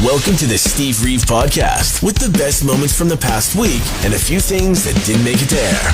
Welcome to the Steve Reeve Podcast with the best moments from the past week and a few things that didn't make it to air.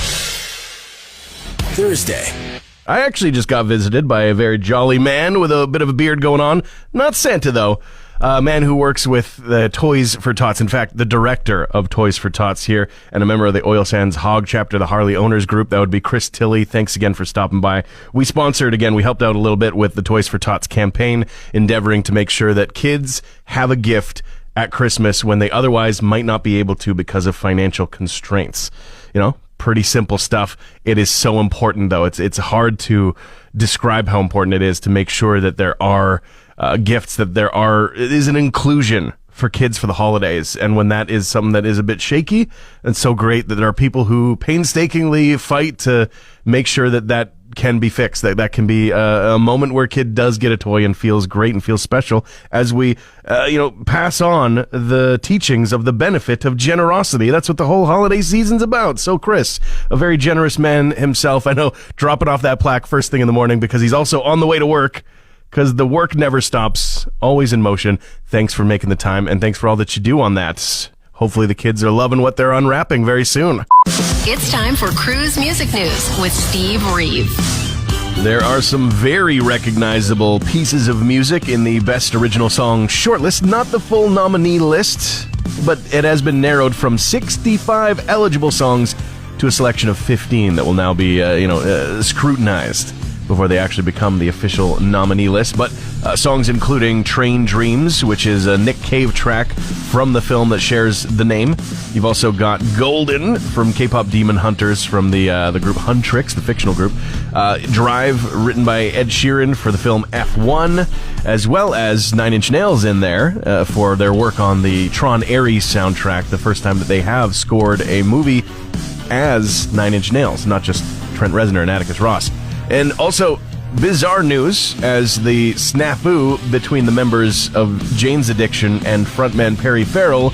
Thursday. I actually just got visited by a very jolly man with a bit of a beard going on. Not Santa, though. A man who works with the Toys for Tots. In fact, the director of Toys for Tots here and a member of the Oil Sands Hog chapter, the Harley Owners Group. That would be Chris Tilley. Thanks again for stopping by. We sponsored, again, we helped out a little bit with the Toys for Tots campaign, endeavoring to make sure that kids have a gift at Christmas when they otherwise might not be able to because of financial constraints. You know, pretty simple stuff. It is so important, though. It's hard to describe how important it is to make sure that there are gifts, that it is an inclusion for kids for the holidays. And when that is something that is a bit shaky, it's so great that there are people who painstakingly fight to make sure that can be fixed, that can be a moment where a kid does get a toy and feels great and feels special as we, pass on the teachings of the benefit of generosity. That's what the whole holiday season's about. So Chris, a very generous man himself, I know, dropping off that plaque first thing in the morning because he's also on the way to work, because the work never stops, always in motion. Thanks for making the time, and thanks for all that you do on that. Hopefully the kids are loving what they're unwrapping very soon. It's time for Cruz Music News with Steve Reeve. There are some very recognizable pieces of music in the Best Original Song shortlist, not the full nominee list, but it has been narrowed from 65 eligible songs to a selection of 15 that will now be, scrutinized before they actually become the official nominee list. But songs including Train Dreams, which is a Nick Cave track from the film that shares the name. You've also got Golden from K-pop Demon Hunters from the group Huntrix, the fictional group. Drive, written by Ed Sheeran for the film F1, as well as Nine Inch Nails in there for their work on the Tron Ares soundtrack, the first time that they have scored a movie as Nine Inch Nails, not just Trent Reznor and Atticus Ross. And also, bizarre news as the snafu between the members of Jane's Addiction and frontman Perry Farrell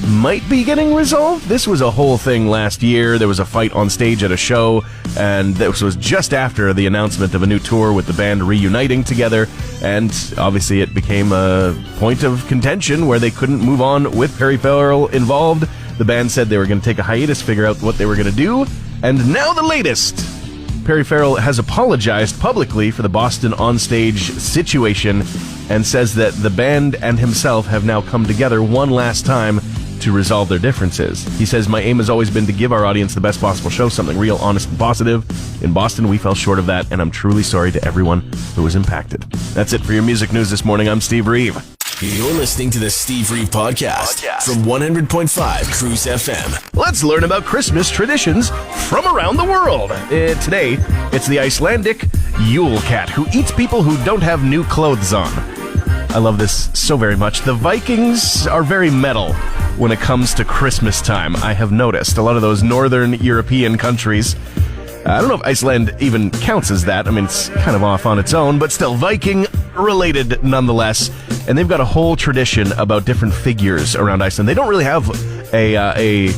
might be getting resolved. This was a whole thing last year. There was a fight on stage at a show, and this was just after the announcement of a new tour with the band reuniting together, and obviously it became a point of contention where they couldn't move on with Perry Farrell involved. The band said they were going to take a hiatus, figure out what they were going to do, and now the latest. Perry Farrell has apologized publicly for the Boston onstage situation and says that the band and himself have now come together one last time to resolve their differences. He says, "My aim has always been to give our audience the best possible show, something real, honest, and positive. In Boston, we fell short of that, and I'm truly sorry to everyone who was impacted." That's it for your music news this morning. I'm Steve Reeve. You're listening to the Steve Reeve Podcast from 100.5 Cruz FM. Let's learn about Christmas traditions from around the world. Today, it's the Icelandic Yule cat who eats people who don't have new clothes on. I love this so very much. The Vikings are very metal when it comes to Christmas time. I have noticed a lot of those northern European countries. I don't know if Iceland even counts as that. I mean, it's kind of off on its own, but still Viking-related nonetheless. And they've got a whole tradition about different figures around Iceland. They don't really have a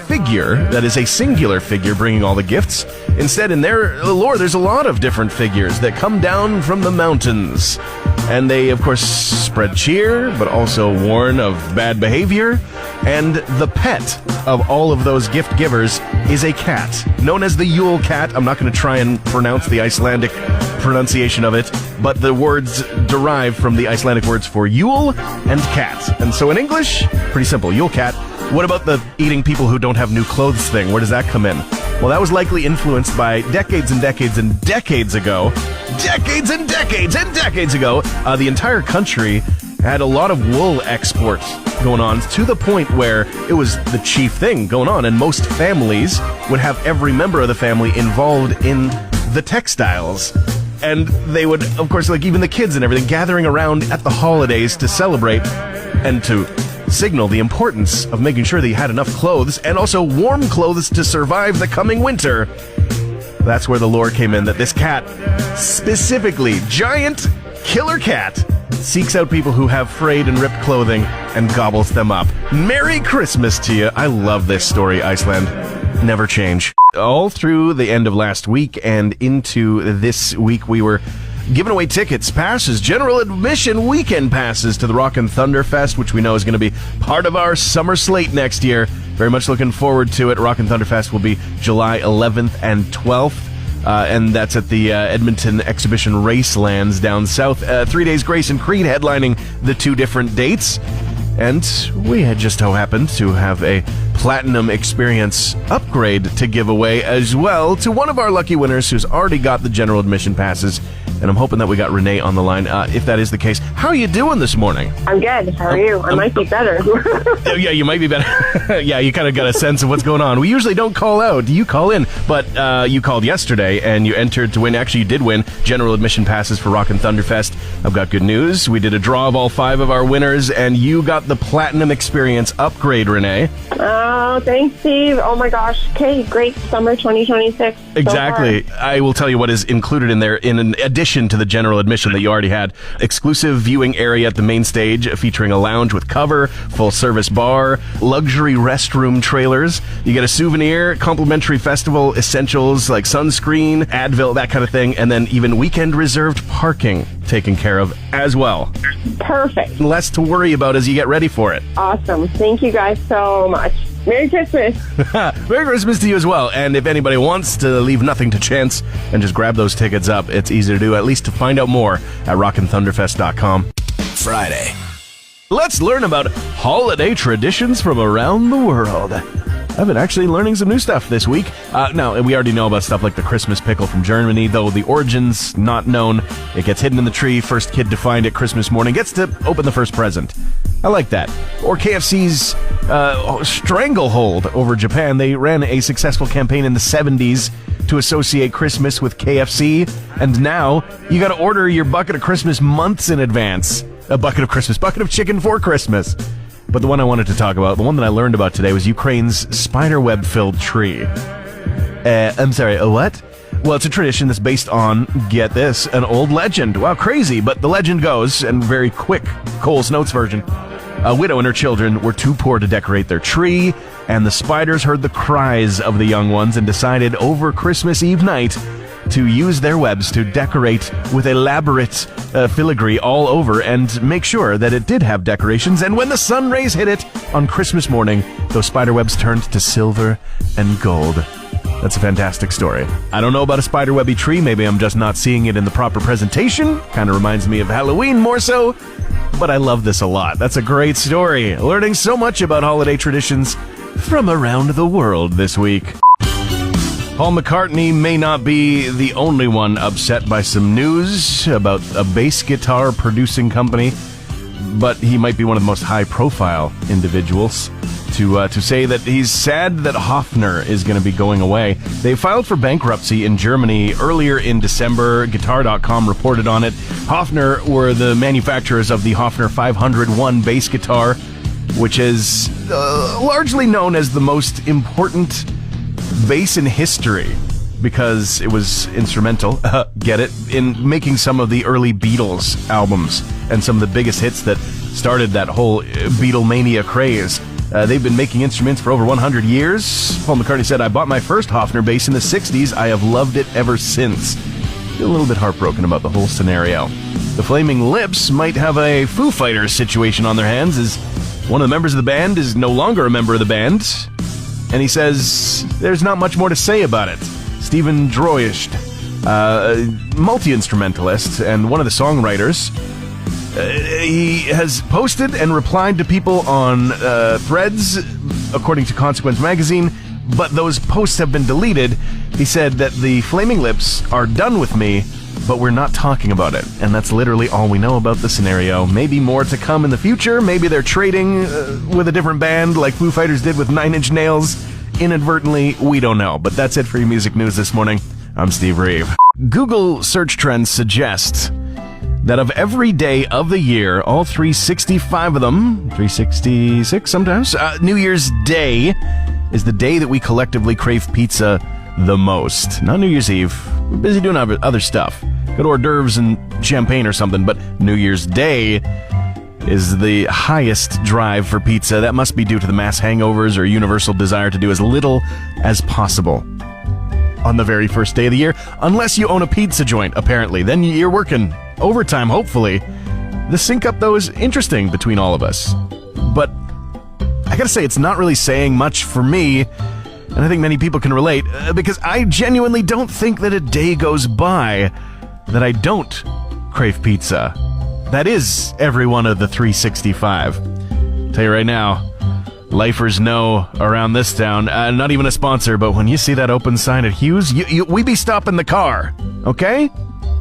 figure that is a singular figure bringing all the gifts. Instead, in their lore, there's a lot of different figures that come down from the mountains. And they, of course, spread cheer, but also warn of bad behavior. And the pet of all of those gift givers is a cat, known as the Yule cat. I'm not going to try and pronounce the Icelandic pronunciation of it, but the words derive from the Icelandic words for Yule and cat. And so in English, pretty simple, Yule cat. What about the eating people who don't have new clothes thing? Where does that come in? Well, that was likely influenced by decades and decades and decades ago. Decades and decades and decades ago, the entire country had a lot of wool export going on to the point where it was the chief thing going on, and most families would have every member of the family involved in the textiles. And they would, of course, like even the kids and everything, gathering around at the holidays to celebrate and to signal the importance of making sure that you had enough clothes and also warm clothes to survive the coming winter. That's where the lore came in, that this cat, specifically, giant killer cat, seeks out people who have frayed and ripped clothing and gobbles them up. Merry Christmas to you. I love this story, Iceland. Never change. All through the end of last week and into this week, we were giving away tickets, passes, general admission weekend passes to the Rockin' Thunder Fest, which we know is going to be part of our summer slate next year. Very much looking forward to it. Rockin' Thunder Fest will be July 11th and 12th. And that's at the Edmonton Exhibition Racelands down south. 3 days Grace and Creed headlining the two different dates. And we had just so happened to have a Platinum Experience upgrade to give away as well to one of our lucky winners who's already got the general admission passes. And I'm hoping that we got Renee on the line. If that is the case, how are you doing this morning? I'm good. How are you? I might be better. Yeah, you might be better. Yeah, you kind of got a sense of what's going on. We usually don't call out. You call in. But you called yesterday, and you entered to win. Actually, you did win general admission passes for Rockin' Thunderfest. I've got good news. We did a draw of all 5 of our winners, and you got the Platinum Experience upgrade, Renee. Oh, thanks, Steve. Oh, my gosh. Okay, great. Summer 2026. Exactly. So I will tell you what is included in there in addition to the general admission that you already had. Exclusive viewing area at the main stage featuring a lounge with cover, full service bar, luxury restroom trailers. You get a souvenir, complimentary festival essentials like sunscreen, Advil, that kind of thing, and then even weekend reserved parking taken care of as well. Perfect. Less to worry about as you get ready for it. Awesome. Thank you guys so much. Merry Christmas. Merry Christmas to you as well. And if anybody wants to leave nothing to chance and just grab those tickets up, it's easy to do, at least to find out more at rockinthunderfest.com. Friday. Let's learn about holiday traditions from around the world. I've been actually learning some new stuff this week. Now, we already know about stuff like the Christmas pickle from Germany, though the origin's not known. It gets hidden in the tree, first kid to find it Christmas morning gets to open the first present. I like that. Or KFC's stranglehold over Japan. They ran a successful campaign in the 70s to associate Christmas with KFC, and now you gotta order your bucket of Christmas months in advance. A bucket of chicken for Christmas. But the one I wanted to talk about, the one that I learned about today, was Ukraine's spiderweb-filled tree. I'm sorry, a what? Well, it's a tradition that's based on, get this, an old legend. Wow, crazy, but the legend goes, and very quick, Cole's Notes version, a widow and her children were too poor to decorate their tree, and the spiders heard the cries of the young ones and decided over Christmas Eve night to use their webs to decorate with elaborate filigree all over and make sure that it did have decorations. And when the sun rays hit it on Christmas morning, those spider webs turned to silver and gold. That's a fantastic story. I don't know about a spiderwebby tree. Maybe I'm just not seeing it in the proper presentation. Kind of reminds me of Halloween more so. But I love this a lot. That's a great story. Learning so much about holiday traditions from around the world this week. Paul McCartney may not be the only one upset by some news about a bass guitar producing company, but he might be one of the most high-profile individuals to say that he's sad that Hofner is going to be going away. They filed for bankruptcy in Germany earlier in December. Guitar.com reported on it. Hofner were the manufacturers of the Hofner 501 bass guitar, which is largely known as the most important bass in history because it was instrumental, get it, in making some of the early Beatles albums and some of the biggest hits that started that whole Beatlemania craze. They've been making instruments for over 100 years. Paul McCartney said, "I bought my first Hofner bass in the 60s. I have loved it ever since." Feel a little bit heartbroken about the whole scenario. The Flaming Lips might have a Foo Fighters situation on their hands, as one of the members of the band is no longer a member of the band. And he says there's not much more to say about it. Stephen Droyst, multi-instrumentalist and one of the songwriters, he has posted and replied to people on threads, according to Consequence magazine, but those posts have been deleted. He said that the Flaming Lips are done with me, but we're not talking about it. And that's literally all we know about the scenario. Maybe more to come in the future. Maybe they're trading with a different band like Foo Fighters did with Nine Inch Nails. Inadvertently, we don't know. But that's it for your music news this morning. I'm Steve Reeve. Google search trends suggest that of every day of the year, all 365 of them, 366 sometimes, New Year's Day is the day that we collectively crave pizza the most. Not New Year's Eve. We're busy doing other stuff. Good hors d'oeuvres and champagne or something, but New Year's Day is the highest drive for pizza. That must be due to the mass hangovers or universal desire to do as little as possible. on the very first day of the year, unless you own a pizza joint, apparently. Then you're working overtime, hopefully. The sync-up, though, is interesting between all of us. But I gotta say, it's not really saying much for me, and I think many people can relate, because I genuinely don't think that a day goes by that I don't crave pizza. That is every one of the 365. Tell you right now, lifers know around this town, not even a sponsor, but when you see that open sign at Hughes, we be stopping the car, okay?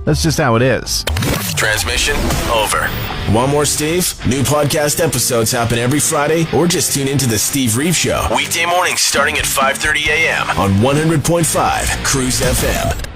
That's just how it is. Transmission over. Want more Steve? New podcast episodes happen every Friday, or just tune into the Steve Reeve Show. Weekday mornings starting at 5:30 a.m. on 100.5 Cruz FM.